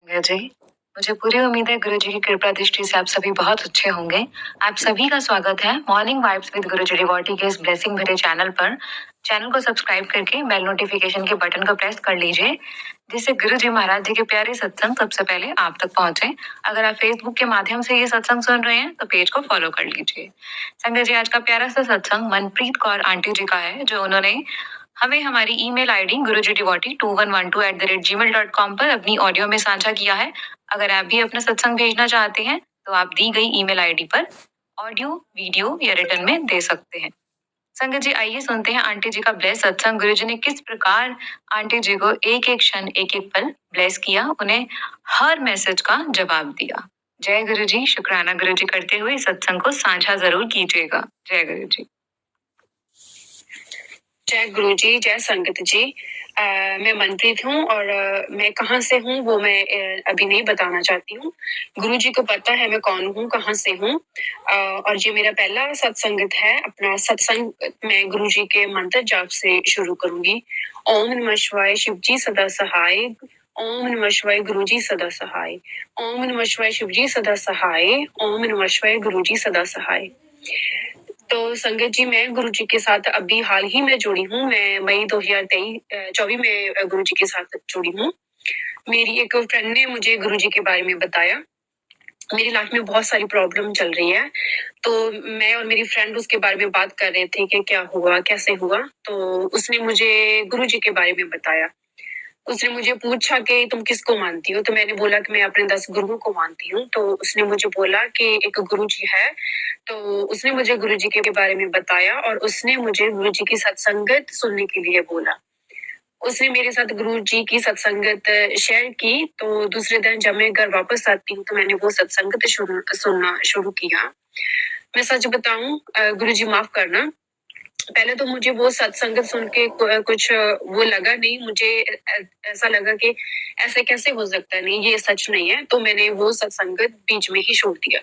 जी, मुझे पूरी उम्मीद है गुरुजी की कृपा दृष्टि से आप सभी बहुत अच्छे होंगे। आप सभी का स्वागत है morning vibes with Guruji devotee के इस ब्लेसिंग भरे चैनल पर। चैनल को सब्सक्राइब करके बेल नोटिफिकेशन के बटन को प्रेस कर लीजिए, जिससे गुरुजी महाराज जी के प्यारे सत्संग सबसे पहले आप तक पहुंचे। अगर आप फेसबुक के माध्यम से ये सत्संग सुन रहे हैं तो पेज को फॉलो कर लीजिए। संगत जी, आज का प्यारा सा सत्संग मनप्रीत कौर आंटी जी का है, जो उन्होंने हमें हमारी ईमेल आईडी gurujidevoty2112@gmail.com पर अपनी ऑडियो में साझा किया है। अगर आप भी अपना सत्संग भेजना चाहते हैं तो आप दी गई ईमेल आईडी पर ऑडियो, वीडियो या रिटर्न में दे सकते हैं। संगत जी, आइए सुनते हैं आंटी जी का ब्लेस सत्संग। गुरु जी ने किस प्रकार आंटी जी को एक एक क्षण, एक एक पल ब्लेस किया, उन्हें हर मैसेज का जवाब दिया। जय गुरु जी, शुक्राना गुरु जी करते हुए सत्संग को साझा जरूर कीजिएगा। जय गुरु जी। जय गुरु जी, जय संगत जी। मैं मनप्रीत हूँ और मैं कहाँ से हूँ वो मैं अभी नहीं बताना चाहती हूँ। गुरु जी को पता है मैं कौन हूँ, कहाँ से हूँ। और ये मेरा पहला सत्संगत है। अपना सत्संग मैं गुरु जी के मंत्र जाप से शुरू करूंगी। ओम नमः शिवाय, शिव जी सदा सहाय। ओम नमः शिवाय, गुरु जी सदा सहाय। ओम नमः शिवाय, शिव जी सदा सहाय। ओम नमः शिवाय, गुरु जी सदा सहाय। तो संगत जी, मैं गुरु जी के साथ अभी हाल ही में जुड़ी हूँ। मैं मई 2024 में गुरु जी के साथ जुड़ी हूँ। मेरी एक फ्रेंड ने मुझे गुरु जी के बारे में बताया। मेरी लाइफ में बहुत सारी प्रॉब्लम चल रही है, तो मैं और मेरी फ्रेंड उसके बारे में बात कर रहे थे कि क्या हुआ, कैसे हुआ। तो उसने मुझे गुरु जी के बारे में बताया। उसने मुझे पूछा कि तुम किसको मानती हो, तो मैंने बोला कि मैं अपने 10 गुरुओं को मानती हूँ। तो उसने मुझे बोला कि एक गुरु जी है। तो उसने मुझे गुरु जी के बारे में बताया और उसने मुझे गुरु जी की सत्संगत सुनने के लिए बोला। उसने मेरे साथ गुरु जी की सत्संगत शेयर की। तो दूसरे दिन जब मैं घर वापस आती हूँ तो मैंने वो सत्संगत सुनना शुरू किया। मैं सच बताऊं, गुरु जी माफ करना, पहले तो मुझे वो सत्संगत सुन के कुछ वो लगा नहीं। मुझे ऐसा लगा कि ऐसे कैसे हो सकता है, नहीं ये सच नहीं है। तो मैंने वो सत्संगत बीच में ही छोड़ दिया।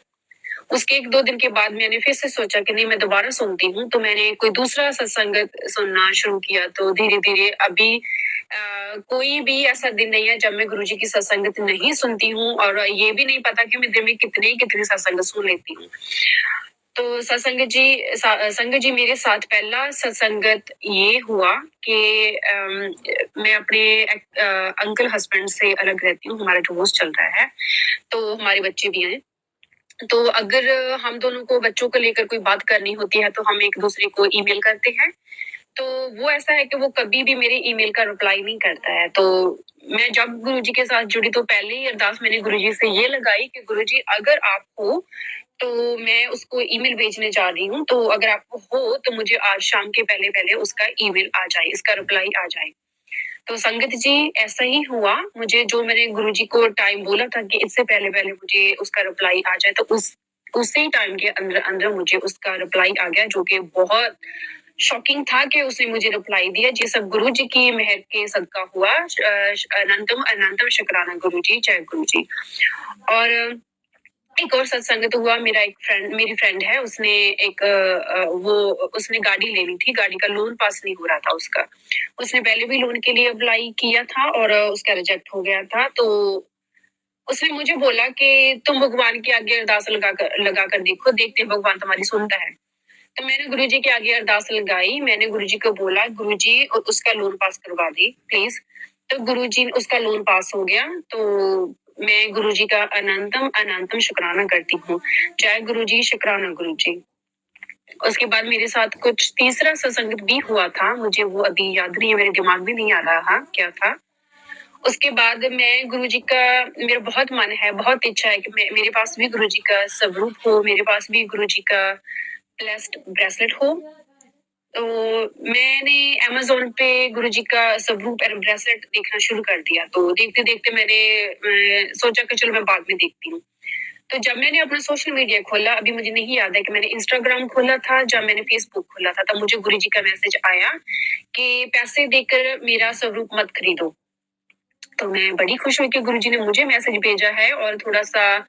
उसके 1-2 दिन के बाद मैंने फिर से सोचा कि नहीं, मैं दोबारा सुनती हूँ। तो मैंने कोई दूसरा सत्संगत सुनना शुरू किया। तो धीरे धीरे अभी कोई भी ऐसा दिन नहीं है जब मैं गुरुजी की सत्संगत नहीं सुनती हूँ, और ये भी नहीं पता कि मैं दिन में कितने कितने सत्संग सुन लेती हूँ। तो संगत जी मेरे साथ पहला सत्संगत ये हुआ कि मैं अपने अंकल हस्बैंड से अलग रहती हूँ। हमारा डिवोर्स चल रहा है, तो हमारे बच्चे भी हैं। तो अगर हम दोनों को बच्चों को लेकर कोई बात करनी होती है तो हम एक दूसरे को ईमेल करते हैं। तो वो ऐसा है कि वो कभी भी मेरे ईमेल का रिप्लाई नहीं करता है। तो मैं जब गुरुजी के साथ जुड़ी तो पहले ही अरदास मैंने गुरुजी से ये लगाई कि गुरुजी अगर आप हो तो मैं उसको ईमेल भेजने जा रही हूँ। तो अगर आप हो तो मुझे आज शाम के पहले पहले उसका ईमेल आ जाए, इसका रिप्लाई आ जाए। तो संगत जी ऐसा ही हुआ। मुझे जो मैंने गुरुजी को टाइम बोला था कि इससे पहले पहले मुझे उसका रिप्लाई आ जाए, तो उसी टाइम के अंदर अंदर मुझे उसका रिप्लाई आ गया, जो कि बहुत शॉकिंग था कि उसने मुझे रिप्लाई दिया। ये सब गुरु जी की मेहर के सदका हुआ। अनंतम अनंतम शुक्राना गुरु जी, जय गुरु जी। और एक और सत्संग तो हुआ। मेरी फ्रेंड है, उसने उसने गाड़ी लेनी थी। गाड़ी का लोन पास नहीं हो रहा था उसका। उसने पहले भी लोन के लिए अप्लाई किया था और उसका रिजेक्ट हो गया था। तो उसने मुझे बोला कि तुम भगवान के आगे अरदास लगा कर देखो, देखते हैं भगवान तुम्हारी सुनता है। तो मैंने गुरुजी के आगे अरदास लगाई। मैंने गुरुजी को बोला, गुरुजी उसका लोन पास करवा दी प्लीज। तो गुरुजी उसका लोन पास हो गया। तो मैं गुरुजी का अनंतम अनंतम शुक्राना करती हूँ। जय गुरुजी, शुक्राना गुरुजी। उसके बाद मेरे साथ कुछ तीसरा सत्संग भी हुआ था। मुझे वो अभी याद नहीं है, मेरे दिमाग में नहीं आ रहा क्या था। उसके बाद मैं गुरुजी का, मेरा बहुत मन है, बहुत इच्छा है कि मेरे पास भी गुरुजी का स्वरूप हो, मेरे पास भी गुरुजी का ब्लेस्ड ब्रेसलेट हो। तो मैंने अमेज़न पे गुरुजी का स्वरूप और ब्रेसलेट देखना शुरू कर दिया। तो देखते-देखते मैंने सोचा कि चलो मैं बाद में देखती हूँ। तो जब मैंने अपना सोशल मीडिया खोला, अभी मुझे नहीं याद है कि मैंने इंस्टाग्राम खोला था, जब मैंने फेसबुक खोला था, तब मुझे गुरुजी का मैसेज आया कि पैसे देकर मेरा स्वरूप मत खरीदो। तो मैं बड़ी खुश हुई कि गुरुजी ने मुझे मैसेज भेजा है, और थोड़ा-सा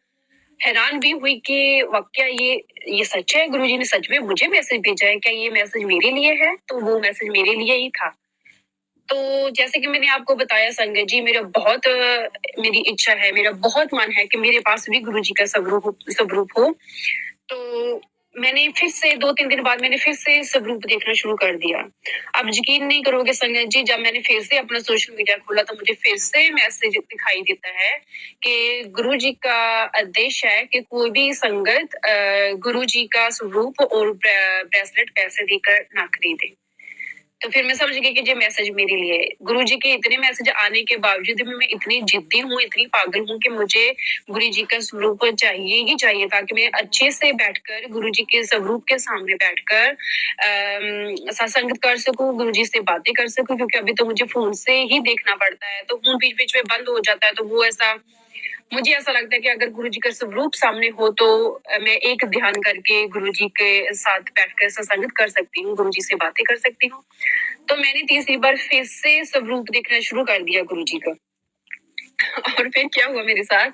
हैरान भी हुई कि वाकया ये सच है, गुरुजी ने सच में मुझे मैसेज भेजा है, क्या ये मैसेज मेरे लिए है? तो वो मैसेज मेरे लिए ही था। तो जैसे कि मैंने आपको बताया संगत जी, मेरी इच्छा है, मेरा बहुत मन है कि मेरे पास भी गुरु जी का स्वरूप हो। तो मैंने फिर से 2-3 दिन बाद मैंने फिर से स्वरूप देखना शुरू कर दिया। आप यकीन नहीं करोगे संगत जी, जब मैंने फिर से अपना सोशल मीडिया खोला तो मुझे फिर से मैसेज दिखाई देता है कि गुरु जी का आदेश है कि कोई भी संगत गुरु जी का स्वरूप और ब्रेसलेट पैसे देकर ना खरीदे। तो फिर मैं समझ गई कि ये मैसेज मेरे लिए है। गुरुजी के इतने मैसेज आने के बावजूद भी मैं इतनी जिद्दी हूँ, इतनी पागल हूँ कि मुझे गुरुजी का स्वरूप चाहिए ही चाहिए, ताकि मैं अच्छे से बैठकर गुरुजी के स्वरूप के सामने बैठकर सत्संग कर सकूं, गुरुजी से बातें कर सकूं, क्योंकि अभी तो मुझे फोन से ही देखना पड़ता है, तो फोन बीच बीच में बंद हो जाता है। तो मुझे ऐसा लगता है कि अगर गुरुजी का स्वरूप सामने हो तो मैं एक ध्यान करके गुरुजी के साथ बैठकर सत्संग कर सकती हूँ, गुरुजी से बातें कर सकती हूँ। तो मैंने तीसरी बार फिर से स्वरूप देखना शुरू कर दिया गुरुजी का। और फिर क्या हुआ मेरे साथ,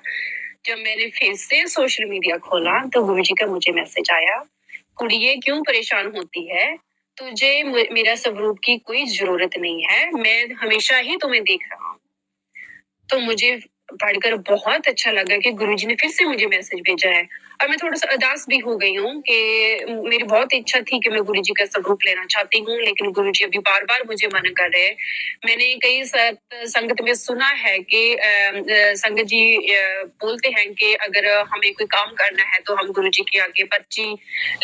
जब मैंने फिर से सोशल मीडिया खोला तो गुरुजी का मुझे मैसेज आया, कुड़िए क्यों परेशान होती है, तुझे मेरा स्वरूप की कोई जरूरत नहीं है, मैं हमेशा ही तुम्हें देख रहा हूँ। तो मुझे पढ़कर बहुत अच्छा लगा कि गुरुजी ने फिर से मुझे मैसेज भेजा है, और मैं थोड़ा सा उदास भी हो गई हूँ कि मेरी बहुत इच्छा थी कि मैं गुरुजी का स्वरूप लेना चाहती हूँ, लेकिन गुरुजी अभी बार बार मुझे मना कर रहे हैं। मैंने कई संगत में सुना है कि संगत जी बोलते हैं कि अगर हमें कोई काम करना है तो हम गुरुजी के आगे पर्ची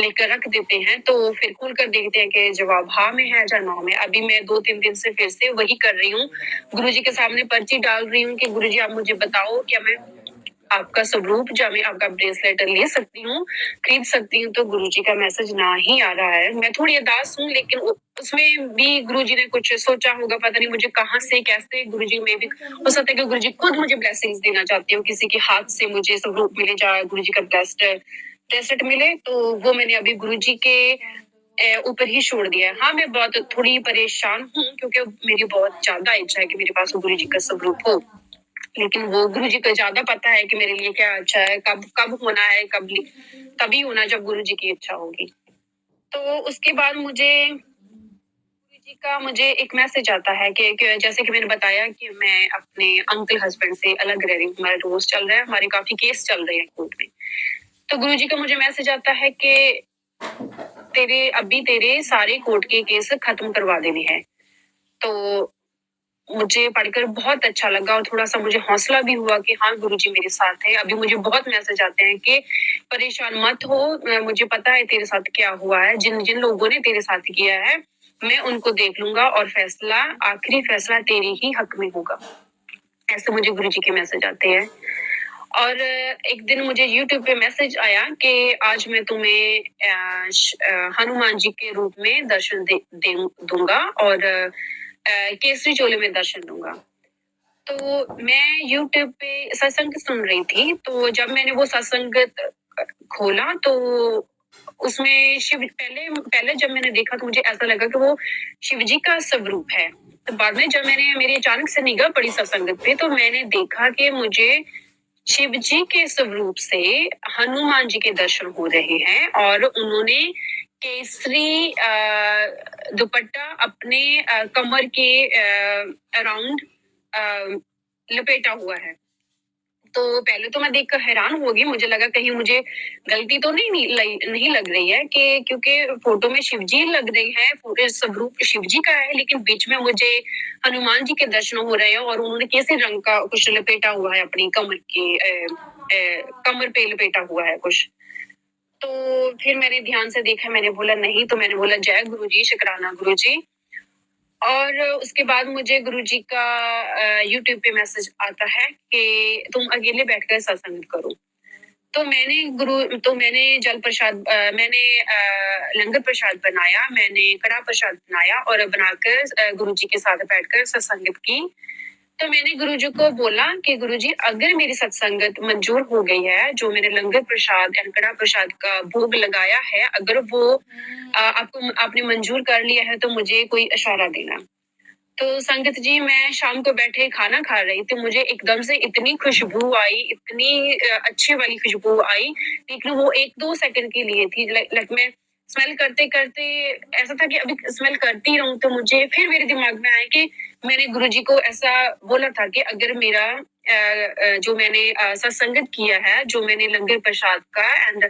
लेकर रख देते हैं, तो फिर खुल कर देखते हैं कि जवाब हाँ में है या ना में। अभी मैं 2-3 दिन से फिर से वही कर रही हूँ, गुरुजी के सामने पर्ची डाल रही हूँ कि गुरुजी आप मुझे बताओ, क्या मैं आपका स्वरूप या मैं आपका ब्रेसलेट ले सकती हूँ, खरीद सकती हूँ। तो गुरुजी का मैसेज ना ही आ रहा है। मैं थोड़ी उदास हूँ, लेकिन उसमें भी गुरुजी ने कुछ सोचा होगा, पता नहीं मुझे कहाँ से कैसे गुरुजी में भी हो सकता है कि गुरुजी खुद मुझे ब्लेसिंग्स देना चाहते हो, किसी के हाथ से मुझे स्वरूप मिले, जा गुरुजी का ब्रेसलेट मिले। तो वो मैंने अभी गुरुजी के ऊपर ही छोड़ दिया है। हाँ, मैं बहुत थोड़ी परेशान हूँ, क्योंकि मेरी बहुत ज्यादा इच्छा है कि मेरे पास गुरुजी का स्वरूप हो, लेकिन वो गुरुजी को ज्यादा पता है कि मेरे लिए क्या अच्छा है, कब कब होना है, तभी होना जब गुरुजी की इच्छा होगी। तो उसके बाद गुरुजी का मुझे एक मैसेज आता है कि जैसे कि मैंने बताया कि मैं अपने अंकल हस्बैंड से अलग रह रही हूँ, हमारा डिवोर्स चल रहा है, हमारे काफी केस चल रहे हैं कोर्ट में। तो गुरुजी का मुझे मैसेज आता है कि तेरे सारे कोर्ट के केस खत्म करवा देने हैं। तो मुझे पढ़कर बहुत अच्छा लगा और थोड़ा सा मुझे हौसला भी हुआ कि हाँ, गुरुजी मेरे साथ है। अभी मुझे बहुत मैसेज आते हैं कि परेशान मत हो, मुझे पता है तेरे साथ क्या हुआ है, जिन जिन लोगों ने तेरे साथ किया है मैं उनको देख लूंगा, और आखिरी फैसला तेरे ही हक में होगा। ऐसे मुझे गुरुजी के मैसेज आते हैं। और एक दिन मुझे यूट्यूब पे मैसेज आया कि आज मैं तुम्हें हनुमान जी के रूप में दर्शन दूंगा, और केसरी चोले में दर्शन दूंगा। तो मैं यूट्यूब पे सत्संग सुन रही थी, तो जब मैंने वो सत्संग खोला तो उसमें शिव पहले पहले जब मैंने देखा तो मुझे ऐसा लगा कि वो शिव जी का स्वरूप है। तो बाद में जब मेरी अचानक से निगाह पड़ी सत्संग पे, तो मैंने देखा कि मुझे शिव जी के स्वरूप से हनुमान जी के दर्शन हो रहे हैं, और उन्होंने केसरी दुपट्टा अपने कमर के अराउंड लपेटा हुआ है। तो पहले तो मैं देखकर हैरान हो गई, मुझे लगा कहीं मुझे गलती तो नहीं लग रही है, कि क्योंकि फोटो में शिव जी लग रही है, स्वरूप शिव जी का है, लेकिन बीच में मुझे हनुमान जी के दर्शन हो रहे हैं, और उन्होंने कैसे रंग का कुछ लपेटा हुआ है अपनी कमर पे लपेटा हुआ है कुछ। तो फिर मैंने ध्यान से देखा, मैंने बोला नहीं, तो मैंने बोला जय गुरु जी, शुक्राना गुरु जी। और उसके बाद मुझे गुरुजी का यूट्यूब पे मैसेज आता है कि तुम अकेले बैठकर सत्संग करो। तो मैंने जल प्रसाद मैंने लंगर प्रसाद बनाया, मैंने कड़ा प्रसाद बनाया और बनाकर गुरुजी के साथ बैठकर सत्संगत की। तो मैंने गुरुजी को बोला कि गुरुजी, अगर मेरी सत्संगत मंजूर हो गई है, जो मैंने लंगर प्रसाद एंड कड़ा प्रसाद का भोग लगाया है, अगर वो आपने मंजूर कर लिया है, तो मुझे कोई इशारा देना। तो संगत जी, मैं शाम को बैठे खाना खा रही थी, मुझे एकदम से इतनी खुशबू आई, इतनी अच्छी वाली खुशबू आई, लेकिन वो 1-2 सेकंड के लिए थी। लाइक मैं स्मेल करते करते ऐसा था कि अभी स्मेल करती रहूं, तो मुझे फिर मेरे दिमाग में आया कि मैंने गुरुजी को ऐसा बोला था कि अगर मेरा जो मैंने सत्संगत किया है, जो मैंने लंगर प्रसाद का एंड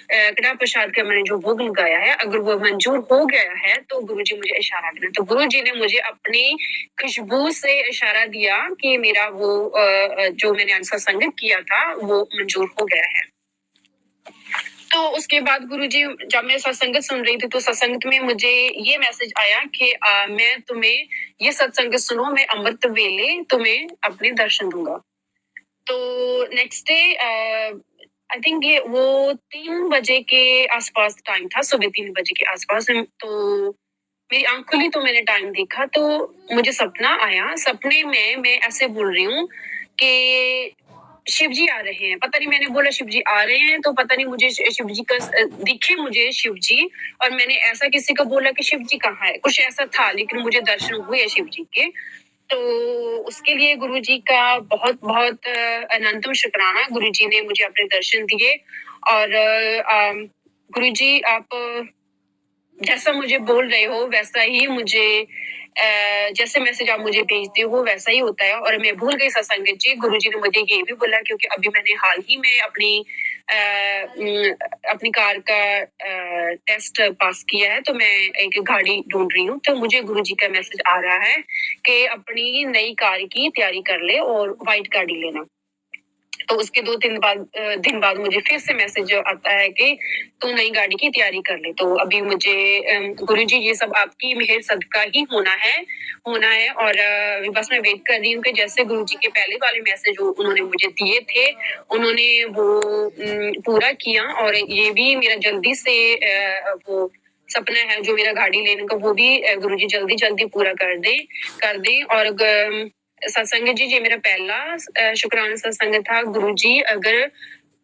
कड़ा प्रसाद का मैंने जो भोग लगाया है, अगर वो मंजूर हो गया है तो गुरुजी मुझे इशारा देना। तो गुरुजी ने मुझे अपनी खुशबू से इशारा दिया कि मेरा वो जो मैंने सत्संगत किया था वो मंजूर हो गया है। तो उसके बाद गुरुजी, जब मैं सत्संगत सुन रही थी तो सत्संगत में मुझे ये मैसेज आया कि मैं तुम्हें ये सत्संगत सुनो, मैं अमृत वेले तुम्हें अपने दर्शन दूंगा। तो नेक्स्ट डे आई थिंक ये वो 3 बजे के आसपास टाइम था, सुबह 3 बजे के आसपास। तो मेरी आंख खुली तो मैंने टाइम देखा, तो मुझे सपना आया। सपने में मैं ऐसे बोल रही हूँ कि शिव जी आ रहे हैं। पता नहीं, मैंने बोला शिव जी आ रहे हैं, तो पता नहीं मुझे शिव जी का दिखे मुझे शिव जी, और मैंने ऐसा किसी को बोला कि शिव जी कहाँ है, कुछ ऐसा था, लेकिन मुझे दर्शन हुए शिव जी के। तो उसके लिए गुरु जी का बहुत बहुत अनंतम शुक्राना। गुरु जी ने मुझे अपने दर्शन दिए। और गुरु जी, आप जैसा मुझे बोल रहे हो वैसा ही मुझे जैसे मैसेज आप मुझे भेजते हो वैसा ही होता है। और मैं भूल गई सत्संगत जी, गुरुजी ने मुझे ये भी बोला, क्योंकि अभी मैंने हाल ही में अपनी कार का टेस्ट पास किया है, तो मैं एक गाड़ी ढूंढ रही हूँ। तो मुझे गुरुजी का मैसेज आ रहा है कि अपनी नई कार की तैयारी कर ले और व्हाइट गाड़ी लेना। तो उसके 2-3 दिन बाद मुझे फिर से मैसेज आता है कि तू नई गाड़ी की तैयारी कर ले। तो अभी मुझे गुरुजी, ये सब आपकी मेहर सदका ही होना है। और बस मैं वेट कर रही हूँ कि जैसे गुरुजी के पहले वाले मैसेज उन्होंने मुझे दिए थे, उन्होंने वो पूरा किया। और ये भी मेरा जल्दी से वो सपना है जो मेरा गाड़ी लेने का, वो भी गुरुजी जल्दी जल्दी पूरा कर दे। और सत्संग जी, ये मेरा पहला शुक्राना सत्संग था। गुरुजी, अगर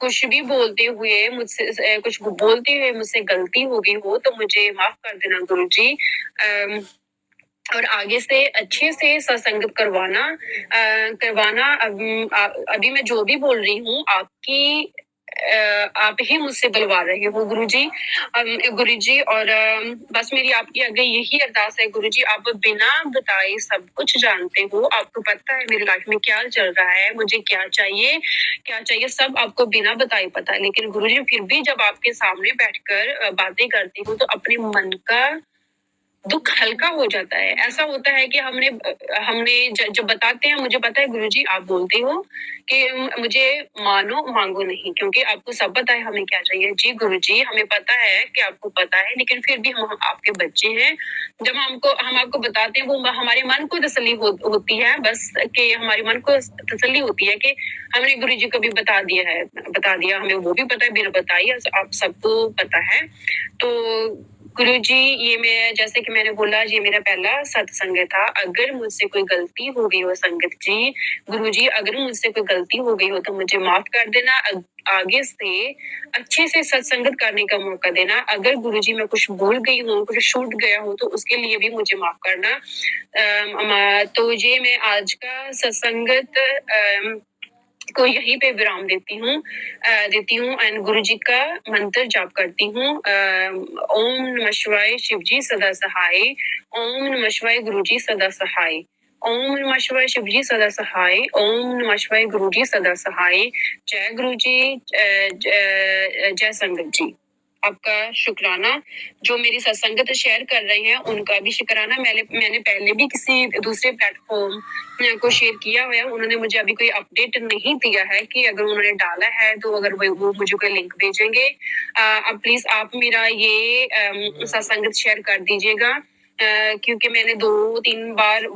कुछ भी बोलते हुए मुझसे गलती हो गई हो तो मुझे माफ कर देना गुरुजी। और आगे से अच्छे से सत्संगत करवाना। अभी मैं जो भी बोल रही हूँ आप ही मुझसे बुलवा रहे हो गुरुजी। गुरुजी, और बस मेरी आपकी आगे यही अरदास है गुरुजी, आप बिना बताए सब कुछ जानते हो। आपको पता है मेरी लाइफ में क्या चल रहा है, मुझे क्या चाहिए सब आपको बिना बताए पता है। लेकिन गुरुजी, फिर भी जब आपके सामने बैठकर बातें करती हूँ तो अपने मन का दुख हल्का हो जाता है। ऐसा होता है कि हमने जब बताते हैं, मुझे पता है गुरुजी आप बोलते हो कि मुझे मानो मांगो नहीं, क्योंकि आपको सब पता है हमें क्या चाहिए। जी गुरुजी, हमें पता है कि आपको पता है, लेकिन फिर भी हम आपके बच्चे हैं। जब हम आपको बताते हैं, वो हमारे मन को तसल्ली होती है, बस कि हमारे मन को तसल्ली होती है कि हमने गुरुजी को भी बता दिया। हमें वो भी पता है बिना बताए, आप सबको पता है। तो गुरुजी, ये मैं जैसे कि मैंने बोला, ये मेरा पहला सत्संग था। अगर मुझसे कोई गलती हो गई हो संगत जी, गुरुजी, अगर मुझसे कोई गलती हो गई हो तो मुझे माफ कर देना। आगे से अच्छे से सत्संगत करने का मौका देना। अगर गुरुजी मैं कुछ भूल गई हूँ, कुछ छूट गया हो, तो उसके लिए भी मुझे माफ करना। तो ये मैं आज का सत्संगत को यहीं पे विराम देती हूँ एंड गुरुजी का मंत्र जाप करती हूँ। ओम नमः शिवाय, शिव जी सदा सहाय। ओम नमः शिवाय, गुरुजी सदा सहाय। ओम नमः शिवाय, शिव जी सदा सहाय। ओम नमः शिवाय, गुरुजी सदा सहाय। जय गुरुजी, जय संगत जी। आपका शुक्राना। जो मेरी सत्संगत शेयर कर रहे हैं उनका भी शुक्राना। मैंने पहले भी किसी दूसरे प्लेटफॉर्म को शेयर किया हुआ है, उन्होंने मुझे अभी कोई अपडेट नहीं दिया है कि अगर उन्होंने डाला है तो अगर वो मुझे कोई लिंक भेजेंगे। अब प्लीज आप मेरा ये सत्संगत शेयर कर दीजिएगा, क्योंकि मैंने 2-3 बार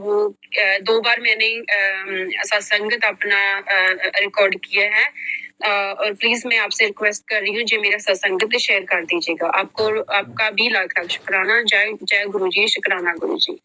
दो बार मैंने सत्संगत अपना रिकॉर्ड किया है। और प्लीज मैं आपसे रिक्वेस्ट कर रही हूँ, जो मेरा सत्संगत शेयर कर दीजिएगा। आपका भी लाख लाख शुक्राना। जय जय गुरुजी, शुक्राना गुरुजी।